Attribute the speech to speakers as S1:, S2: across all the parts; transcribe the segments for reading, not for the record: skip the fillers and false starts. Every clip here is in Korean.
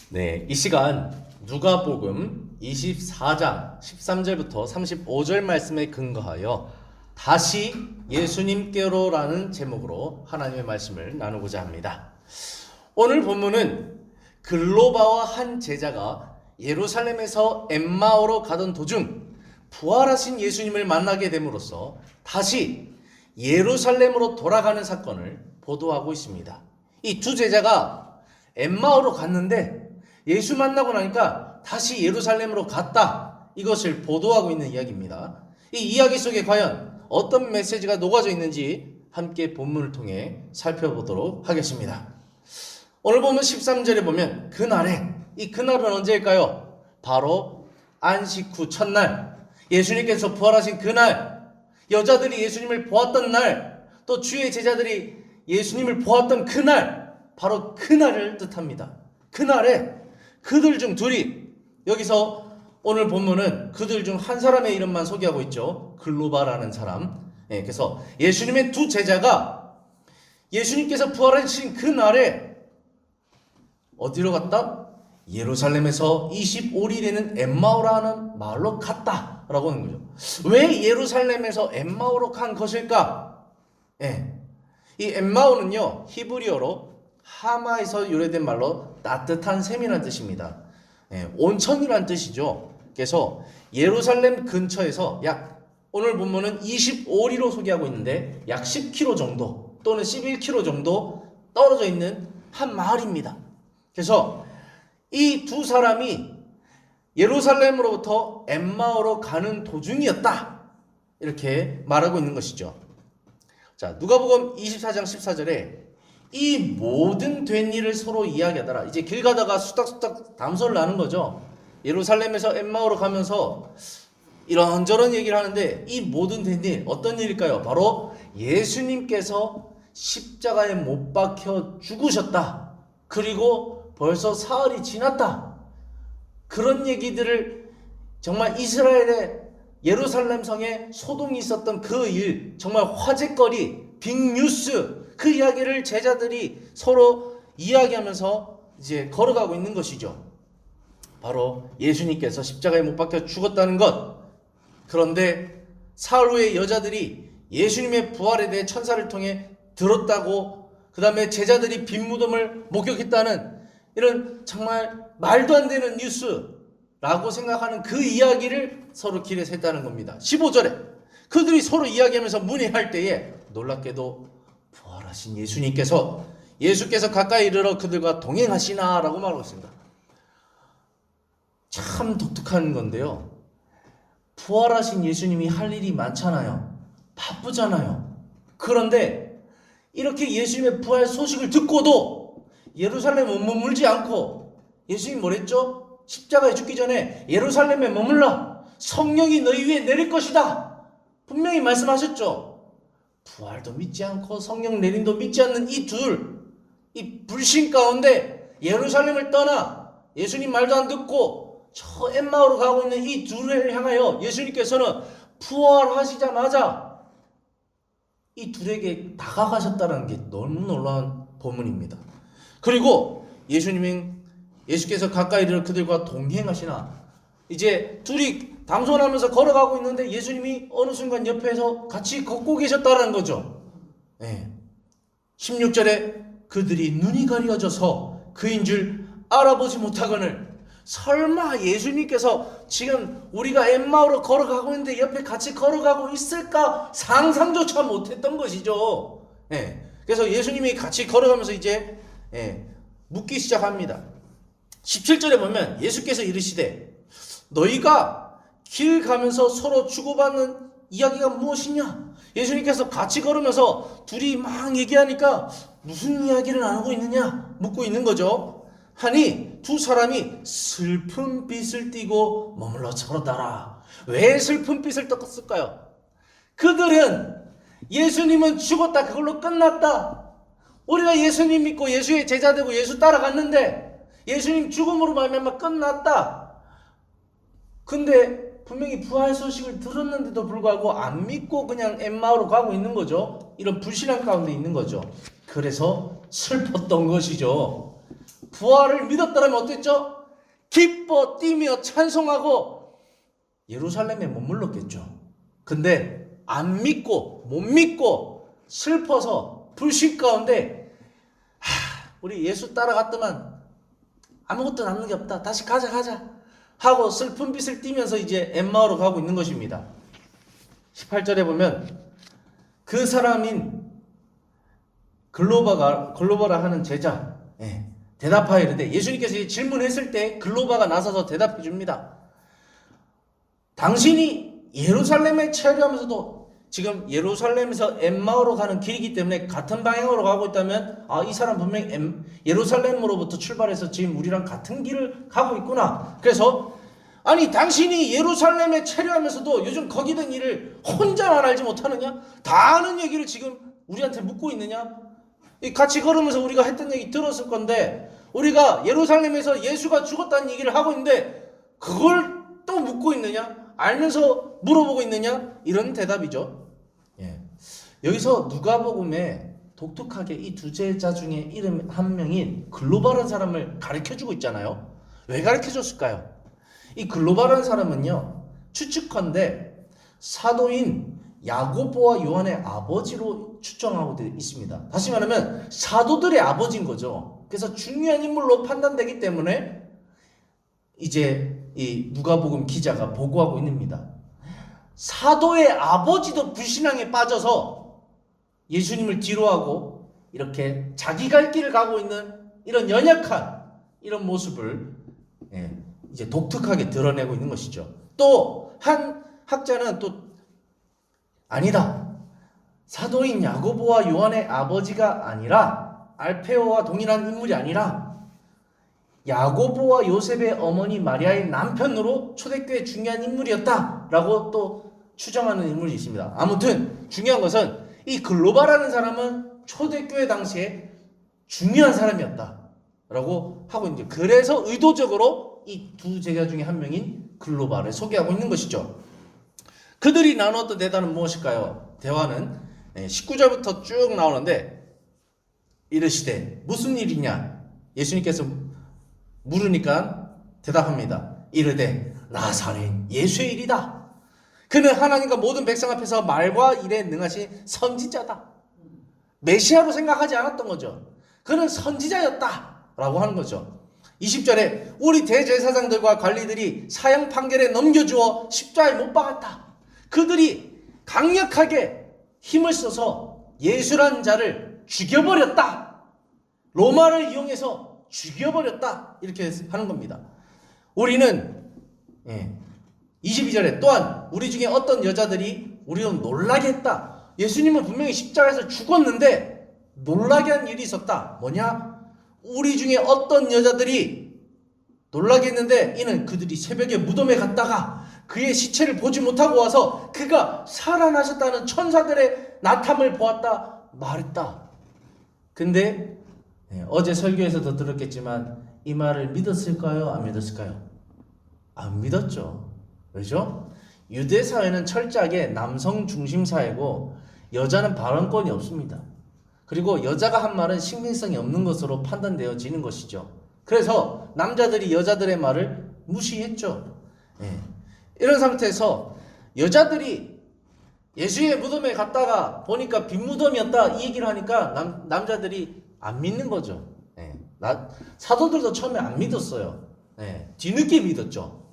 S1: 네, 이 시간 누가복음 24장 13절부터 35절 말씀에 근거하여 다시 예수님께로라는 제목으로 하나님의 말씀을 나누고자 합니다. 오늘 본문은 글로바와 한 제자가 예루살렘에서 엠마오로 가던 도중 부활하신 예수님을 만나게 됨으로써 다시 예루살렘으로 돌아가는 사건을 보도하고 있습니다. 이 두 제자가 엠마오로 갔는데 예수 만나고 나니까 다시 예루살렘으로 갔다. 이것을 보도하고 있는 이야기입니다. 이 이야기 속에 과연 어떤 메시지가 녹아져 있는지 함께 본문을 통해 살펴보도록 하겠습니다. 오늘 보면 13절에 보면 이 그날은 언제일까요? 바로 안식 후 첫날, 예수님께서 부활하신 그날, 여자들이 예수님을 보았던 날, 또 주의 제자들이 예수님을 보았던 그날, 바로 그날을 뜻합니다. 그날에 그들 중 둘이, 여기서 오늘 본문은 그들 중 한 사람의 이름만 소개하고 있죠. 글로바라는 사람. 그래서 예수님의 두 제자가 예수님께서 부활하신 그날에 어디로 갔다? 예루살렘에서 25리라는 엠마오라는 마을로 갔다라고 하는 거죠. 왜 예루살렘에서 엠마오로 간 것일까? 이 엠마오는요, 히브리어로 하마에서 유래된 말로 따뜻한 샘이라는 뜻입니다. 온천이라는 뜻이죠. 그래서 예루살렘 근처에서 오늘 본문은 25리로 소개하고 있는데 약 10km 정도 또는 11km 정도 떨어져 있는 한 마을입니다. 그래서 이 두 사람이 예루살렘으로부터 엠마오로 가는 도중이었다. 이렇게 말하고 있는 것이죠. 자, 누가복음 24장 14절에 이 모든 된 일을 서로 이야기하더라. 이제 길 가다가 수닥수닥 담소를 나눈 거죠. 예루살렘에서 엠마오로 가면서 이런저런 얘기를 하는데 이 모든 된 일, 어떤 일일까요? 바로 예수님께서 십자가에 못 박혀 죽으셨다. 그리고 벌써 사흘이 지났다. 그런 얘기들을 정말 이스라엘의 예루살렘 성에 소동이 있었던 그 일, 정말 화제거리, 빅뉴스, 그 이야기를 제자들이 서로 이야기하면서 이제 걸어가고 있는 것이죠. 바로 예수님께서 십자가에 못 박혀 죽었다는 것. 그런데 사흘 후에 여자들이 예수님의 부활에 대해 천사를 통해 들었다고, 그 다음에 제자들이 빈 무덤을 목격했다는 이런 정말 말도 안 되는 뉴스라고 생각하는 그 이야기를 서로 길에서 했다는 겁니다. 15절에 그들이 서로 이야기하면서 문의할 때에 놀랍게도 부활하신 예수께서 가까이 이르러 그들과 동행하시나 라고 말하고 있습니다. 참 독특한 건데요, 부활하신 예수님이 할 일이 많잖아요. 바쁘잖아요. 그런데 이렇게 예수님의 부활 소식을 듣고도 예루살렘에 머물지 않고, 예수님이 뭐랬죠? 십자가에 죽기 전에 예루살렘에 머물라, 성령이 너희 위에 내릴 것이다 분명히 말씀하셨죠. 부활도 믿지 않고 성령 내림도 믿지 않는 이 불신 가운데 예루살렘을 떠나 예수님 말도 안 듣고 저 엠마오로 가고 있는 이 둘을 향하여 예수님께서는 부활하시자마자 이 둘에게 다가가셨다는 게 너무 놀라운 본문입니다. 그리고 예수께서 가까이 이르러 그들과 동행하시나, 이제 둘이 담소하면서 걸어가고 있는데 예수님이 어느 순간 옆에서 같이 걷고 계셨다는 거죠. 16절에 그들이 눈이 가려져서 그인 줄 알아보지 못하거늘, 설마 예수님께서 지금 우리가 엠마오로 걸어가고 있는데 옆에 같이 걸어가고 있을까 상상조차 못했던 것이죠. 그래서 예수님이 같이 걸어가면서 이제 묻기 시작합니다. 17절에 보면 예수께서 이르시되 너희가 길 가면서 서로 주고받는 이야기가 무엇이냐? 예수님께서 같이 걸으면서 둘이 막 얘기하니까 무슨 이야기를 나누고 있느냐 묻고 있는 거죠. 하니 두 사람이 슬픈 빛을 띠고 머물러 서로다라. 왜 슬픈 빛을 떴을까요? 그들은 예수님은 죽었다, 그걸로 끝났다. 우리가 예수님 믿고 예수의 제자 되고 예수 따라갔는데 예수님 죽음으로 말미암아 끝났다. 근데 분명히 부활 소식을 들었는데도 불구하고 안 믿고 그냥 엠마오로 가고 있는 거죠. 이런 불신앙 가운데 있는 거죠. 그래서 슬펐던 것이죠. 부활을 믿었더라면 어땠죠? 기뻐 뛰며 찬송하고 예루살렘에 머물렀겠죠. 근데 안 믿고 못 믿고 슬퍼서 불신 가운데 우리 예수 따라갔더만 아무것도 남는 게 없다. 다시 가자 하고 슬픈 빛을 띠면서 이제 엠마오로 가고 있는 것입니다. 18절에 보면 그 사람인 글로바라 하는 제자 대답하여 이르되, 예수님께서 질문했을 때 글로바가 나서서 대답해 줍니다. 당신이 예루살렘에 체류하면서도 지금 예루살렘에서 엠마오로 가는 길이기 때문에 같은 방향으로 가고 있다면 이 사람 분명히 예루살렘으로부터 출발해서 지금 우리랑 같은 길을 가고 있구나. 그래서 아니 당신이 예루살렘에 체류하면서도 요즘 거기 된 일을 혼자만 알지 못하느냐? 다 아는 얘기를 지금 우리한테 묻고 있느냐? 같이 걸으면서 우리가 했던 얘기 들었을 건데 우리가 예루살렘에서 예수가 죽었다는 얘기를 하고 있는데 그걸 또 묻고 있느냐? 알면서 물어보고 있느냐? 이런 대답이죠. 여기서 누가복음에 독특하게 이 두 제자 중에 이름 한 명인 글로바라는 사람을 가르쳐주고 있잖아요. 왜 가르쳐줬을까요? 이 글로바라는 사람은요, 추측컨대 사도인 야고보와 요한의 아버지로 추정하고 있습니다. 다시 말하면 사도들의 아버지인 거죠. 그래서 중요한 인물로 판단되기 때문에 이제 이 누가복음 기자가 보고하고 있습니다. 사도의 아버지도 불신앙에 빠져서 예수님을 뒤로하고 이렇게 자기 갈 길을 가고 있는 이런 연약한 이런 모습을 이제 독특하게 드러내고 있는 것이죠. 또 한 학자는 또 아니다. 사도인 야고보와 요한의 아버지가 아니라 알페오와 동일한 인물이 아니라 야고보와 요셉의 어머니 마리아의 남편으로 초대교회 중요한 인물이었다라고 또 추정하는 인물이 있습니다. 아무튼 중요한 것은 이 글로바라는 사람은 초대교회 당시에 중요한 사람이었다라고 하고 있는, 그래서 의도적으로 이 두 제자 중에 한 명인 글로바를 소개하고 있는 것이죠. 그들이 나누었던 대화는 무엇일까요? 대화는 19절부터 쭉 나오는데, 이르시되 무슨 일이냐? 예수님께서 물으니까 대답합니다. 이르되 나사렛 예수의 일이다. 그는 하나님과 모든 백성 앞에서 말과 일에 능하신 선지자다. 메시아로 생각하지 않았던 거죠. 그는 선지자였다 라고 하는 거죠. 20절에 우리 대제사장들과 관리들이 사형 판결에 넘겨주어 십자가에 못 박았다. 그들이 강력하게 힘을 써서 예수라는 자를 죽여버렸다. 로마를 이용해서 죽여버렸다. 이렇게 하는 겁니다. 우리는 22절에 또한 우리 중에 어떤 여자들이 우리를 놀라게 했다. 예수님은 분명히 십자가에서 죽었는데 놀라게 한 일이 있었다. 뭐냐? 우리 중에 어떤 여자들이 놀라게 했는데 이는 그들이 새벽에 무덤에 갔다가 그의 시체를 보지 못하고 와서 그가 살아나셨다는 천사들의 나타남을 보았다 말했다. 근데 어제 설교에서도 들었겠지만 이 말을 믿었을까요? 안 믿었을까요? 안 믿었죠. 왜죠? 유대 사회는 철저하게 남성 중심 사회고 여자는 발언권이 없습니다. 그리고 여자가 한 말은 신빙성이 없는 것으로 판단되어지는 것이죠. 그래서 남자들이 여자들의 말을 무시했죠. 이런 상태에서 여자들이 예수의 무덤에 갔다가 보니까 빈 무덤이었다 이 얘기를 하니까 남자들이 안 믿는 거죠. 사도들도 처음에 안 믿었어요. 뒤늦게 믿었죠.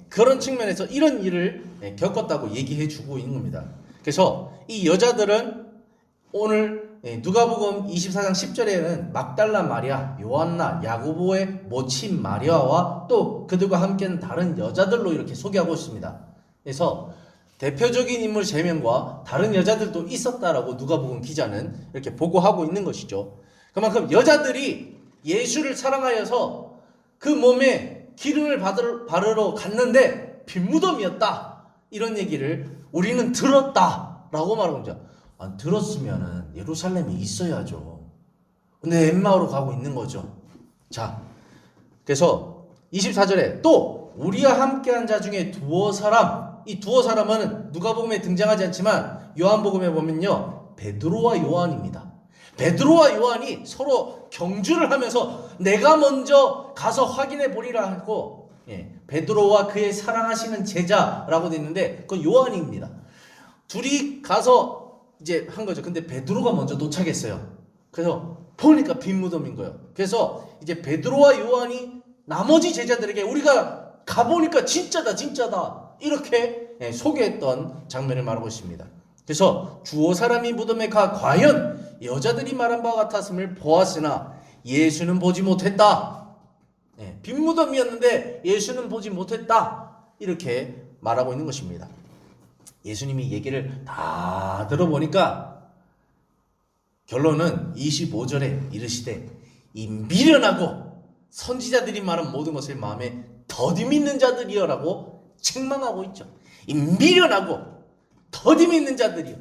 S1: 그런 측면에서 이런 일을 겪었다고 얘기해 주고 있는 겁니다. 그래서 이 여자들은 오늘 누가복음 24장 10절에는 막달라 마리아, 요한나, 야고보의 모친 마리아와 또 그들과 함께하는 다른 여자들로 이렇게 소개하고 있습니다. 그래서 대표적인 인물 3명과 다른 여자들도 있었다라고 누가복음 기자는 이렇게 보고하고 있는 것이죠. 그만큼 여자들이 예수를 사랑하여서 그 몸에 기름을 바르러 갔는데 빈무덤이었다. 이런 얘기를 우리는 들었다라고 말하고 있죠. 들었으면은 예루살렘에 있어야죠. 근데 엠마오로 가고 있는 거죠. 자, 그래서 24절에 또 우리와 함께한 자 중에 두어 사람, 이 두어 사람은 누가복음에 등장하지 않지만 요한복음에 보면요 베드로와 요한입니다. 베드로와 요한이 서로 경주를 하면서 내가 먼저 가서 확인해 보리라 하고, 베드로와 그의 사랑하시는 제자라고 되어 있는데 그건 요한입니다. 둘이 가서 이제 한 거죠. 근데 베드로가 먼저 도착했어요. 그래서 보니까 빈 무덤인 거예요. 그래서 이제 베드로와 요한이 나머지 제자들에게 우리가 가보니까 진짜다 진짜다 이렇게 소개했던 장면을 말하고 있습니다. 그래서 주오 사람이 무덤에 가 과연 여자들이 말한 바와 같았음을 보았으나 예수는 보지 못했다. 빈 무덤이었는데 예수는 보지 못했다. 이렇게 말하고 있는 것입니다. 예수님이 얘기를 다 들어보니까 결론은 25절에 이르시되 이 미련하고 선지자들이 말한 모든 것을 마음에 더디 믿는 자들이여라고 책망하고 있죠. 이 미련하고 더디 믿는 자들이요.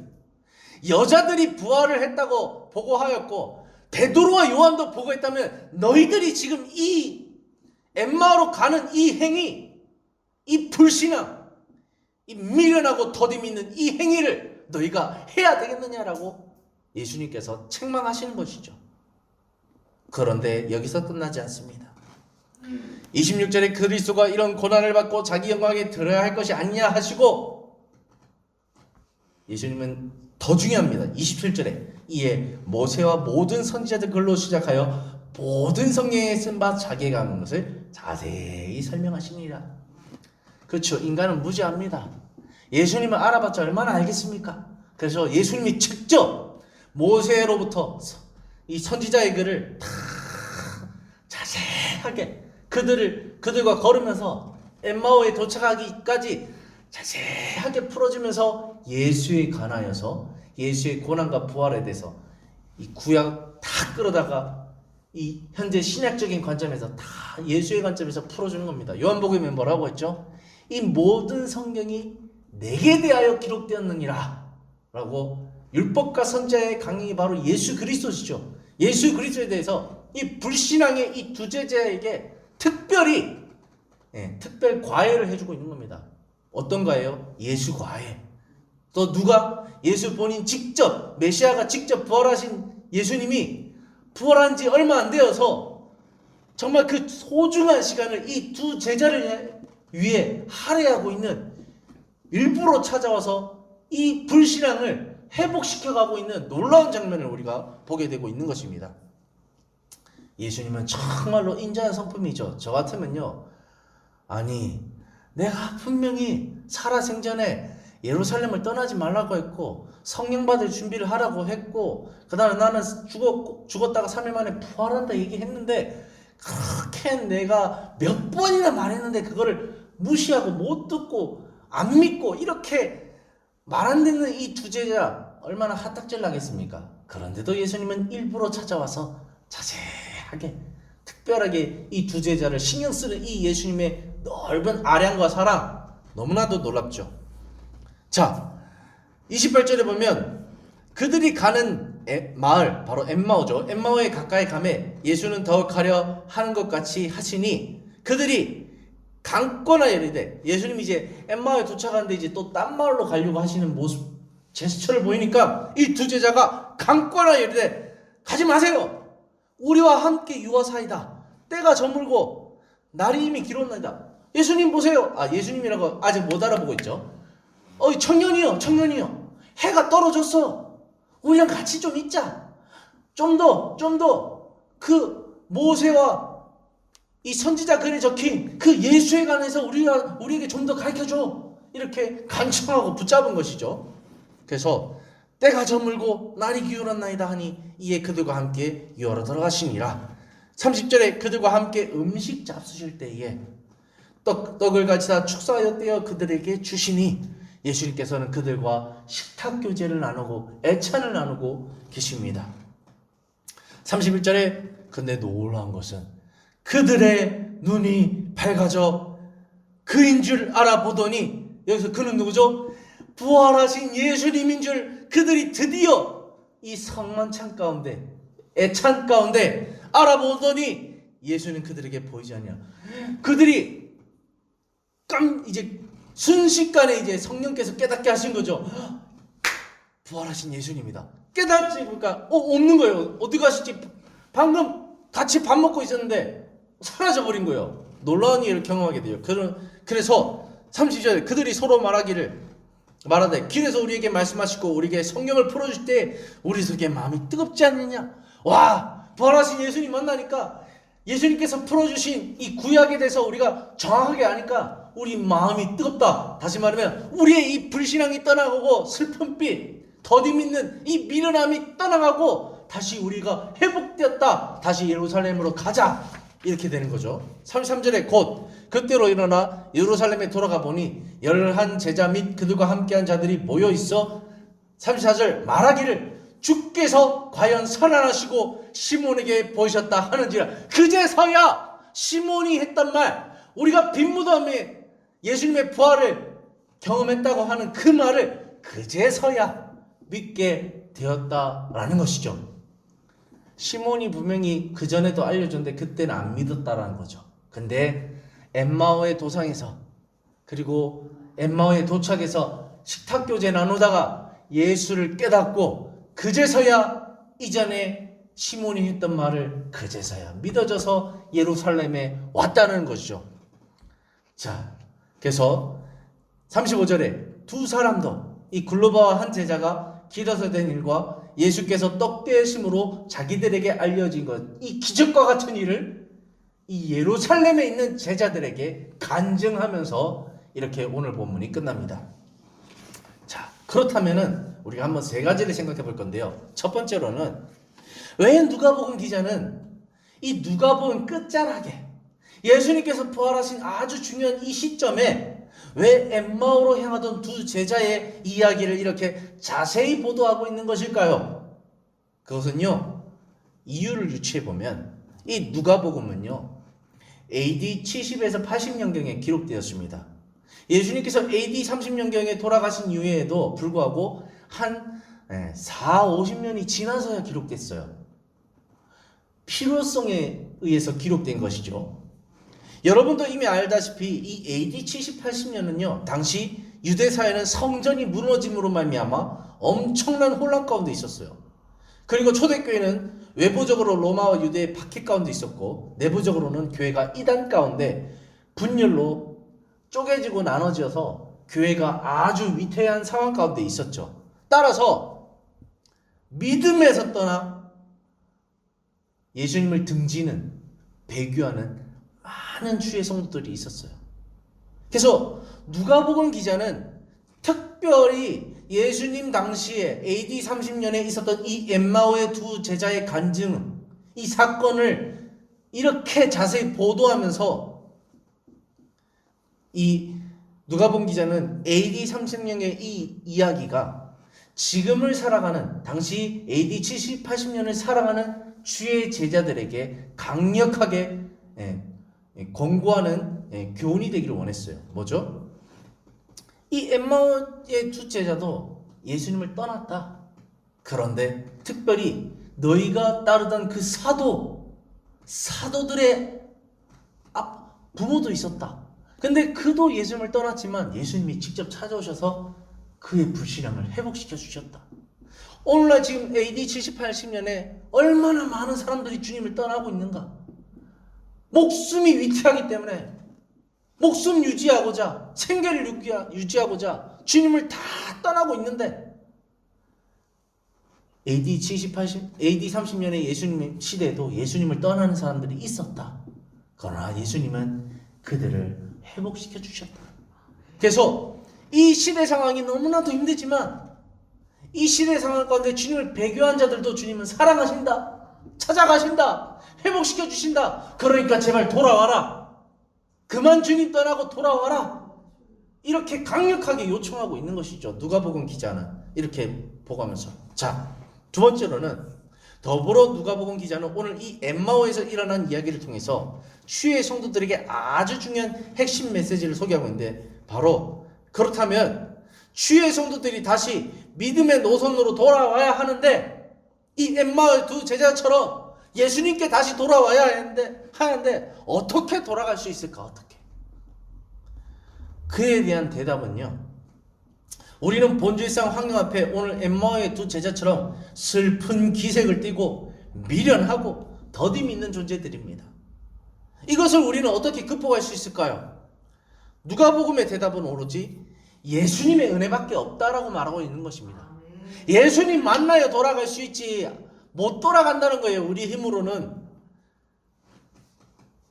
S1: 여자들이 부활을 했다고 보고하였고 베드로와 요한도 보고했다면 너희들이 지금 이 엠마오로 가는 이 행위, 이 불신앙, 이 미련하고 더디 믿는 이 행위를 너희가 해야 되겠느냐라고 예수님께서 책망하시는 것이죠. 그런데 여기서 끝나지 않습니다. 26절에 그리스도가 이런 고난을 받고 자기 영광에 들어야 할 것이 아니냐 하시고 예수님은 더 중요합니다. 27절에 이에 모세와 모든 선지자들 글로 시작하여 모든 성경에 쓴 바 자기가 하는 것을 자세히 설명하시니라. 그렇죠. 인간은 무지합니다. 예수님을 알아봤자 얼마나 알겠습니까? 그래서 예수님이 직접 모세로부터 이 선지자의 글을 다 자세하게 그들과 걸으면서 엠마오에 도착하기까지 자세하게 풀어주면서 예수에 관하여서 예수의 고난과 부활에 대해서 이 구약 다 끌어다가 이 현재 신약적인 관점에서 다 예수의 관점에서 풀어주는 겁니다. 요한복음에 뭐라고 했죠? 이 모든 성경이 내게 대하여 기록되었느니라 라고 율법과 선지자의 강령이 바로 예수 그리스도시죠. 예수 그리스도에 대해서 이 불신앙의 이 두 제자에게 특별히 특별 과외를 해주고 있는 겁니다. 어떤 과외요? 예수 과외. 또 누가? 예수 본인 직접 메시아가 직접 부활하신 예수님이 부활한 지 얼마 안 되어서 정말 그 소중한 시간을 이 두 제자를 위해 할애하고 있는 일부러 찾아와서 이 불신앙을 회복시켜가고 있는 놀라운 장면을 우리가 보게 되고 있는 것입니다. 예수님은 정말로 인자한 성품이죠. 저 같으면요, 아니 내가 분명히 살아생전에 예루살렘을 떠나지 말라고 했고 성령 받을 준비를 하라고 했고 그 다음에 나는 죽었다가 3일 만에 부활한다 얘기했는데 그렇게 내가 몇 번이나 말했는데 그거를 무시하고 못 듣고 안 믿고 이렇게 말 안 듣는 이 두 제자 얼마나 핫딱질 나겠습니까? 그런데도 예수님은 일부러 찾아와서 자세하게 특별하게 이 두 제자를 신경 쓰는 이 예수님의 넓은 아량과 사랑 너무나도 놀랍죠. 자, 28절에 보면 그들이 가는 마을 바로 엠마오죠. 엠마오에 가까이 가매 예수는 더욱 가려 하는 것 같이 하시니 그들이 강권하여 이르되 예수님이 이제 엠마오에 도착하는데 이제 또 딴 마을로 가려고 하시는 모습 제스처를 보이니까 이 두 제자가 강권하여 이르되 가지 마세요. 우리와 함께 유하사이다. 때가 저물고 날이 이미 길었나이다. 예수님 보세요. 예수님이라고 아직 못 알아보고 있죠. 청년이요. 해가 떨어졌어. 우리랑 같이 좀 있자. 좀 더 그 모세와 이 선지자 글에 적힌 그 예수에 관해서 우리에게 좀 더 가르쳐줘. 이렇게 간청하고 붙잡은 것이죠. 그래서 때가 저물고 날이 기울었나이다 하니 이에 그들과 함께 유하로 들어가시니라. 30절에 그들과 함께 음식 잡수실 때에 떡을 가지다 축사하여 떼어 그들에게 주시니 예수님께서는 그들과 식탁 교제를 나누고 애찬을 나누고 계십니다. 31절에 근데 놀라운 것은 그들의 눈이 밝아져 그인 줄 알아보더니 여기서 그는 누구죠? 부활하신 예수님인 줄 그들이 드디어 이 성만찬 가운데 애찬 가운데 알아보더니 예수는 그들에게 보이지 않냐. 그들이 이제 순식간에 이제 성령께서 깨닫게 하신 거죠. 부활하신 예수님이다. 깨닫지 보니까 없는 거예요. 어디 가시지? 방금 같이 밥 먹고 있었는데 사라져 버린 거예요. 놀라운 일을 경험하게 돼요. 그래서 30절에 그들이 서로 말하되 길에서 우리에게 말씀하시고 우리에게 성경을 풀어주실 때 우리 속에 마음이 뜨겁지 않느냐. 와, 부활하신 예수님 만나니까 예수님께서 풀어주신 이 구약에 대해서 우리가 정확하게 아니까 우리 마음이 뜨겁다. 다시 말하면 우리의 이 불신앙이 떠나가고 슬픔빛, 더디 믿는 이 미련함이 떠나가고 다시 우리가 회복되었다. 다시 예루살렘으로 가자. 이렇게 되는 거죠. 33절에 곧 그때로 일어나 예루살렘에 돌아가 보니 11 제자 및 그들과 함께한 자들이 모여 있어 34절 말하기를 주께서 과연 살아나시고 시몬에게 보이셨다 하는지라. 그제서야 시몬이 했단 말, 우리가 빈무덤에 예수님의 부활을 경험했다고 하는 그 말을 그제서야 믿게 되었다라는 것이죠. 시몬이 분명히 그전에도 알려줬는데 그때는 안 믿었다라는 거죠. 근데 엠마오의 도상에서, 그리고 엠마오에 도착해서 식탁교제 나누다가 예수를 깨닫고 그제서야 이전에 시몬이 했던 말을 그제서야 믿어져서 예루살렘에 왔다는 것이죠. 자, 그래서 35절에 두 사람도, 이 글로바와 한 제자가 길어서 된 일과 예수께서 떡 떼심으로 자기들에게 알려진 것, 이 기적과 같은 일을 이 예루살렘에 있는 제자들에게 간증하면서 이렇게 오늘 본문이 끝납니다. 자, 그렇다면은 우리가 한번 세 가지를 생각해 볼 건데요. 첫 번째로는 왜 누가복음 기자는 이 누가복음 끝자락에 예수님께서 부활하신 아주 중요한 이 시점에 왜 엠마오로 향하던 두 제자의 이야기를 이렇게 자세히 보도하고 있는 것일까요? 그것은요, 이유를 유추해 보면 이 누가복음은요 AD 70에서 80년경에 기록되었습니다. 예수님께서 AD 30년경에 돌아가신 이후에도 불구하고 한 4, 50년이 지나서야 기록됐어요. 필요성에 의해서 기록된 것이죠. 여러분도 이미 알다시피 이 AD 70, 80년은요 당시 유대사회는 성전이 무너짐으로 말미암아 엄청난 혼란 가운데 있었어요. 그리고 초대교회는 외부적으로 로마와 유대의 박해 가운데 있었고 내부적으로는 교회가 이단 가운데 분열로 쪼개지고 나눠져서 교회가 아주 위태한 상황 가운데 있었죠. 따라서 믿음에서 떠나 예수님을 등지는, 배교하는 많은 주의 성도들이 있었어요. 그래서 누가복음 기자는 특별히 예수님 당시에 AD 30년에 있었던 이 엠마오의 두 제자의 간증, 이 사건을 이렇게 자세히 보도하면서 이 누가복음 기자는 AD 30년의 이 이야기가 지금을 살아가는, 당시 AD 70, 80년을 살아가는 주의 제자들에게 강력하게 권고하는 교훈이 되기를 원했어요. 뭐죠? 이 엠마오의 두 제자도 예수님을 떠났다. 그런데 특별히 너희가 따르던 그 사도들의 부모도 있었다. 근데 그도 예수님을 떠났지만 예수님이 직접 찾아오셔서 그의 불신앙을 회복시켜 주셨다. 오늘날 지금 AD 70, 80년에 얼마나 많은 사람들이 주님을 떠나고 있는가? 목숨이 위태하기 때문에 목숨 유지하고자, 생계를 유지하고자 주님을 다 떠나고 있는데 AD 70, 80, AD 30년의 예수님 시대에도 예수님을 떠나는 사람들이 있었다. 그러나 예수님은 그들을 회복시켜 주셨다. 그래서 이 시대 상황이 너무나도 힘들지만 이 시대 상황 가운데 주님을 배교한 자들도 주님은 사랑하신다, 찾아가신다, 회복시켜 주신다. 그러니까 제발 돌아와라. 그만 주님 떠나고 돌아와라. 이렇게 강력하게 요청하고 있는 것이죠. 누가복음 기자는 이렇게 보고하면서. 자, 두 번째로는 더불어 누가복음 기자는 오늘 이 엠마오에서 일어난 이야기를 통해서 주의 성도들에게 아주 중요한 핵심 메시지를 소개하고 있는데, 바로 그렇다면 주의 성도들이 다시 믿음의 노선으로 돌아와야 하는데 이 엠마오의 두 제자처럼 예수님께 다시 돌아와야 하는데 어떻게 돌아갈 수 있을까? 어떻게? 그에 대한 대답은요, 우리는 본질상 환경 앞에 오늘 엠마오의 두 제자처럼 슬픈 기색을 띠고 미련하고 더딤 있는 존재들입니다. 이것을 우리는 어떻게 극복할 수 있을까요? 누가복음의 대답은 오로지 예수님의 은혜밖에 없다라고 말하고 있는 것입니다. 예수님 만나야 돌아갈 수 있지 못 돌아간다는 거예요. 우리 힘으로는.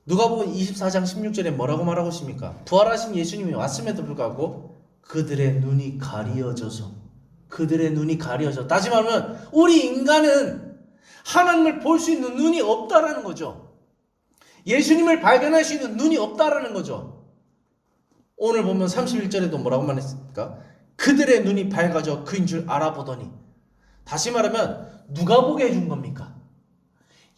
S1: 누가복음 24장 16절에 뭐라고 말하고 있습니까? 부활하신 예수님이 왔음에도 불구하고 그들의 눈이 가려져서 다시 말하면 우리 인간은 하나님을 볼 수 있는 눈이 없다라는 거죠. 예수님을 발견할 수 있는 눈이 없다라는 거죠. 오늘 보면 31절에도 뭐라고 말했습니까? 그들의 눈이 밝아져 그인 줄 알아보더니. 다시 말하면 누가 보게 해준 겁니까?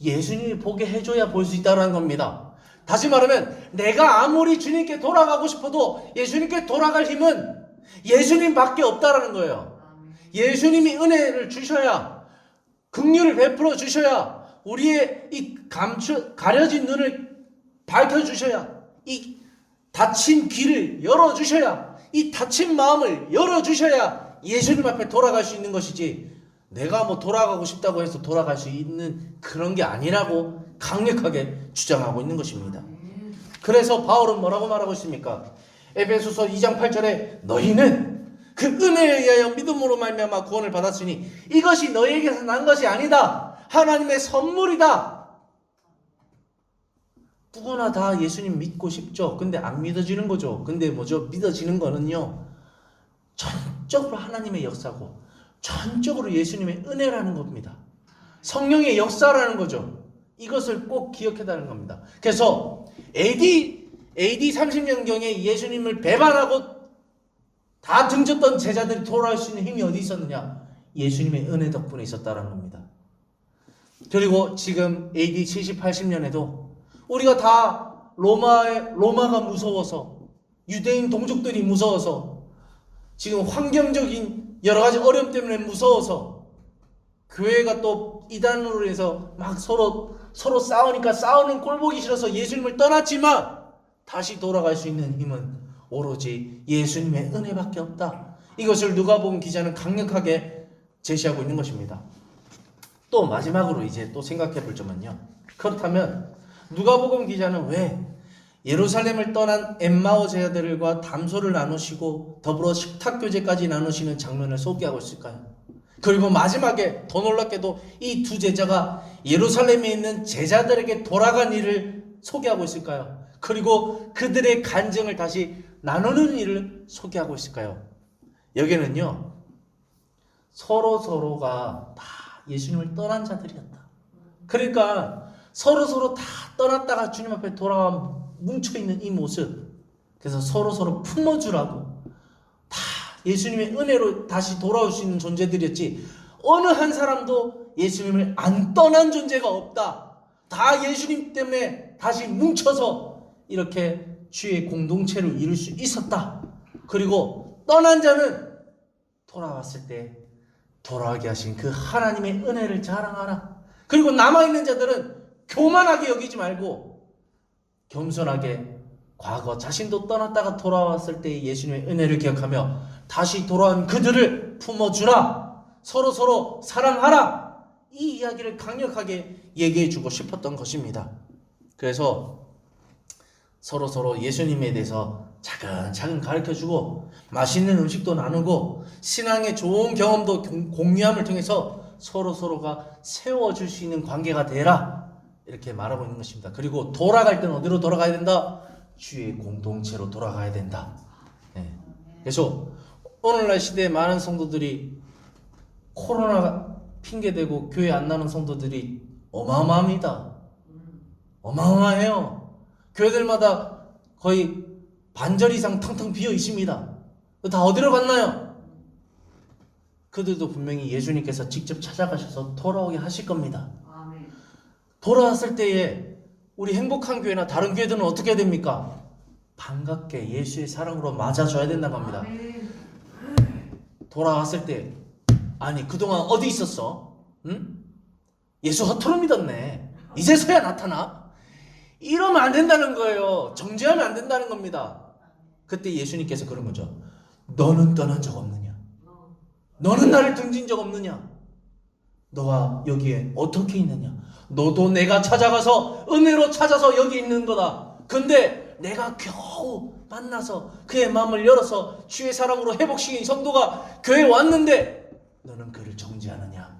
S1: 예수님이 보게 해줘야 볼 수 있다는 겁니다. 다시 말하면 내가 아무리 주님께 돌아가고 싶어도 예수님께 돌아갈 힘은 예수님밖에 없다라는 거예요. 예수님이 은혜를 주셔야, 긍휼을 베풀어 주셔야, 우리의 이 가려진 눈을 밝혀주셔야, 이 닫힌 귀를 열어주셔야, 이 닫힌 마음을 열어주셔야 예수님 앞에 돌아갈 수 있는 것이지, 내가 뭐 돌아가고 싶다고 해서 돌아갈 수 있는 그런 게 아니라고 강력하게 주장하고 있는 것입니다. 그래서 바울은 뭐라고 말하고 있습니까? 에베소서 2장 8절에 너희는 그 은혜에 의하여 믿음으로 말미암아 구원을 받았으니 이것이 너희에게서 난 것이 아니다. 하나님의 선물이다. 누구나 다 예수님 믿고 싶죠. 근데 안 믿어지는 거죠. 근데 뭐죠? 믿어지는 거는요, 전적으로 하나님의 역사고 전적으로 예수님의 은혜라는 겁니다. 성령의 역사라는 거죠. 이것을 꼭 기억해달라는 겁니다. 그래서 AD 30년경에 예수님을 배반하고 다 등졌던 제자들이 돌아올 수 있는 힘이 어디 있었느냐? 예수님의 은혜 덕분에 있었다는 겁니다. 그리고 지금 AD 70, 80년에도 우리가 다 로마가 무서워서, 유대인 동족들이 무서워서, 지금 환경적인 여러 가지 어려움 때문에 무서워서 교회가 또 이단으로 해서 막 서로 싸우니까 싸우는 꼴 보기 싫어서 예수님을 떠났지만 다시 돌아갈 수 있는 힘은 오로지 예수님의 은혜밖에 없다. 이것을 누가복음 기자는 강력하게 제시하고 있는 것입니다. 또 마지막으로 이제 또 생각해 볼 점은요, 그렇다면 누가복음 기자는 왜 예루살렘을 떠난 엠마오 제자들과 담소를 나누시고 더불어 식탁 교제까지 나누시는 장면을 소개하고 있을까요? 그리고 마지막에 더 놀랍게도 이 두 제자가 예루살렘에 있는 제자들에게 돌아간 일을 소개하고 있을까요? 그리고 그들의 간증을 다시 나누는 일을 소개하고 있을까요? 여기는요, 서로가 다 예수님을 떠난 자들이었다. 그러니까 서로 다 떠났다가 주님 앞에 돌아와 뭉쳐있는 이 모습, 그래서 서로 품어주라고, 다 예수님의 은혜로 다시 돌아올 수 있는 존재들이었지, 어느 한 사람도 예수님을 안 떠난 존재가 없다. 다 예수님 때문에 다시 뭉쳐서 이렇게 주의 공동체를 이룰 수 있었다. 그리고 떠난 자는 돌아왔을 때 돌아가게 하신 그 하나님의 은혜를 자랑하라. 그리고 남아있는 자들은 교만하게 여기지 말고 겸손하게 과거 자신도 떠났다가 돌아왔을 때 예수님의 은혜를 기억하며 다시 돌아온 그들을 품어주라. 서로 사랑하라. 이 이야기를 강력하게 얘기해주고 싶었던 것입니다. 그래서 서로 예수님에 대해서 차근차근 가르쳐주고 맛있는 음식도 나누고 신앙의 좋은 경험도 공유함을 통해서 서로가 세워줄 수 있는 관계가 되라, 이렇게 말하고 있는 것입니다. 그리고 돌아갈 때는 어디로 돌아가야 된다? 주의 공동체로 돌아가야 된다. 네. 그래서 오늘날 시대에 많은 성도들이 코로나 핑계대고 교회 안 나는 성도들이 어마어마합니다. 어마어마해요. 교회들마다 거의 반절 이상 텅텅 비어 있습니다. 다 어디로 갔나요? 그들도 분명히 예수님께서 직접 찾아가셔서 돌아오게 하실 겁니다. 돌아왔을 때에 우리 행복한 교회나 다른 교회들은 어떻게 됩니까? 반갑게 예수의 사랑으로 맞아줘야 된다고 합니다. 돌아왔을 때, 아니 그동안 어디 있었어? 응? 예수 허투루 믿었네. 이제서야 나타나? 이러면 안 된다는 거예요. 정죄하면 안 된다는 겁니다. 그때 예수님께서 그런 거죠. 너는 떠난 적 없느냐? 너는 나를 등진 적 없느냐? 너가 여기에 어떻게 있느냐? 너도 내가 찾아가서 은혜로 찾아서 여기 있는 거다. 근데 내가 겨우 만나서 그의 마음을 열어서 주의 사랑으로 회복시킨 성도가 교회에 왔는데 너는 그를 정죄하느냐?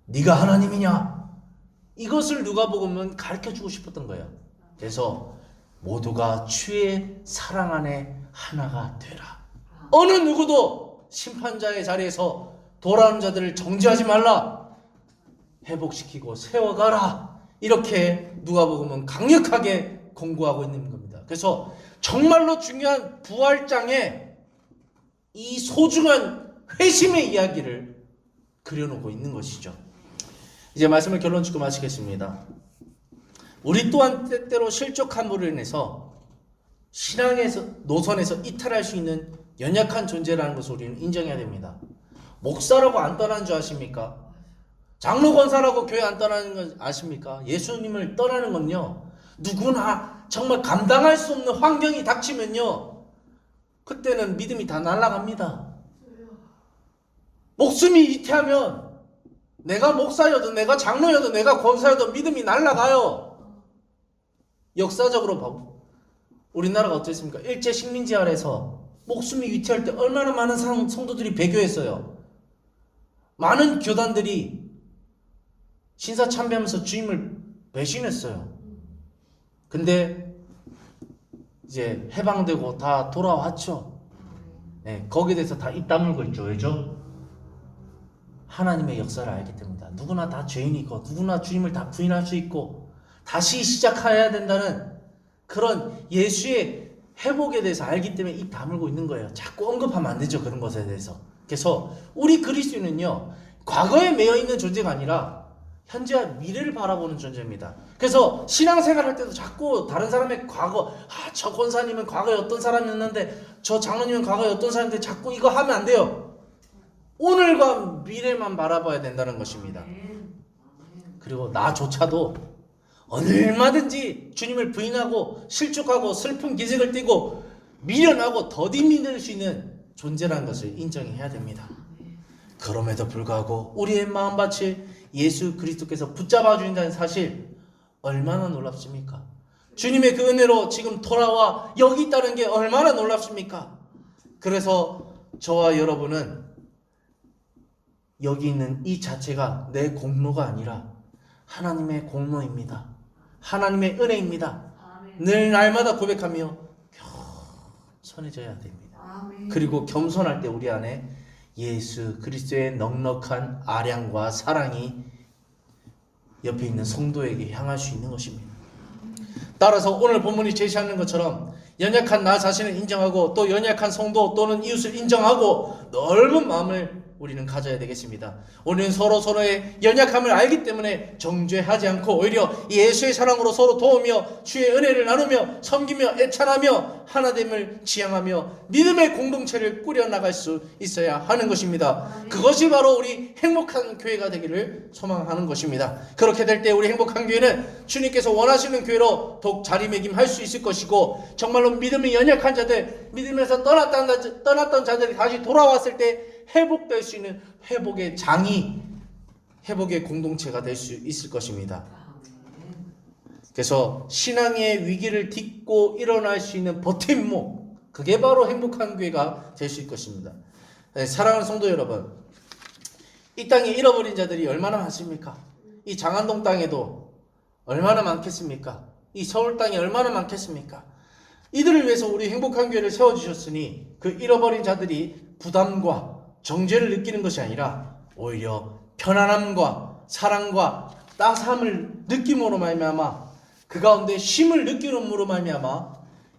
S1: 네가 하나님이냐? 이것을 누가복음은 가르쳐주고 싶었던 거예요. 그래서 모두가 주의 사랑 안에 하나가 되라. 어느 누구도 심판자의 자리에서 돌아오는 자들을 정죄하지 말라. 회복시키고 세워가라. 이렇게 누가복음은 강력하게 공고하고 있는 겁니다. 그래서 정말로 중요한 부활장에 이 소중한 회심의 이야기를 그려놓고 있는 것이죠. 이제 말씀을 결론 짓고 마치겠습니다. 우리 또한 때때로 실족함으로 인해서 신앙에서 노선에서 이탈할 수 있는 연약한 존재라는 것을 우리는 인정해야 됩니다. 목사라고 안 떠나는 줄 아십니까? 장로 권사라고 교회 안 떠나는 건 아십니까? 예수님을 떠나는 건요, 누구나 정말 감당할 수 없는 환경이 닥치면요, 그때는 믿음이 다 날아갑니다. 목숨이 이태하면 내가 목사여도 내가 장로여도 내가 권사여도 믿음이 날아가요. 역사적으로 보고 우리나라가 어땠습니까? 일제 식민지 아래서 목숨이 위태할 때 얼마나 많은 성도들이 배교했어요. 많은 교단들이 신사참배하면서 주임을 배신했어요. 근데 이제 해방되고 다 돌아왔죠. 네, 거기에 대해서 다 입 다물고 있죠. 왜죠? 하나님의 역사를 알기 때문이다. 누구나 다 죄인이고 누구나 주님을 다 부인할 수 있고 다시 시작해야 된다는 그런 예수의 회복에 대해서 알기 때문에 입 다물고 있는 거예요. 자꾸 언급하면 안 되죠. 그런 것에 대해서. 그래서 우리 그리스도인은요, 과거에 매여 있는 존재가 아니라 현재와 미래를 바라보는 존재입니다. 그래서 신앙생활 할 때도 자꾸 다른 사람의 과거, 저 권사님은 과거에 어떤 사람이었는데 저 장로님은 과거에 어떤 사람인데 자꾸 이거 하면 안 돼요. 오늘과 미래만 바라봐야 된다는 것입니다. 그리고 나조차도 얼마든지 주님을 부인하고 실족하고 슬픈 기색을 띠고 미련하고 더디 믿을 수 있는 존재라는 것을 인정해야 됩니다. 그럼에도 불구하고 우리의 마음밭을 예수 그리스도께서 붙잡아 주신다는 사실 얼마나 놀랍습니까? 주님의 그 은혜로 지금 돌아와 여기 있다는 게 얼마나 놀랍습니까? 그래서 저와 여러분은 여기 있는 이 자체가 내 공로가 아니라 하나님의 공로입니다. 하나님의 은혜입니다. 늘 날마다 고백하며 겸손해져야 됩니다. 그리고 겸손할 때 우리 안에 예수 그리스도의 넉넉한 아량과 사랑이 옆에 있는 성도에게 향할 수 있는 것입니다. 따라서 오늘 본문이 제시하는 것처럼 연약한 나 자신을 인정하고 또 연약한 성도 또는 이웃을 인정하고 넓은 마음을 우리는 가져야 되겠습니다. 우리는 서로의 연약함을 알기 때문에 정죄하지 않고 오히려 예수의 사랑으로 서로 도우며 주의 은혜를 나누며 섬기며 애찬하며 하나됨을 지향하며 믿음의 공동체를 꾸려나갈 수 있어야 하는 것입니다. 그것이 바로 우리 행복한 교회가 되기를 소망하는 것입니다. 그렇게 될 때 우리 행복한 교회는 주님께서 원하시는 교회로 더욱 자리매김할 수 있을 것이고 정말로 믿음이 연약한 자들, 믿음에서 떠났던 자들이 다시 돌아왔을 때 회복될 수 있는 회복의 장이, 회복의 공동체가 될 수 있을 것입니다. 그래서 신앙의 위기를 딛고 일어날 수 있는 버팀목, 그게 바로 행복한 교회가 될 수 있을 것입니다. 사랑하는 성도 여러분, 이 땅에 잃어버린 자들이 얼마나 많습니까? 이 장안동 땅에도 얼마나 많겠습니까? 이 서울 땅에 얼마나 많겠습니까? 이들을 위해서 우리 행복한 교회를 세워주셨으니 그 잃어버린 자들이 부담과 정죄를 느끼는 것이 아니라 오히려 편안함과 사랑과 따스함을 느낌으로 말미암아 그 가운데 쉼을 느끼므로 말미암아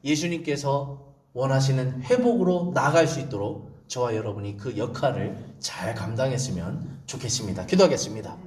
S1: 예수님께서 원하시는 회복으로 나아갈 수 있도록 저와 여러분이 그 역할을 잘 감당했으면 좋겠습니다. 기도하겠습니다.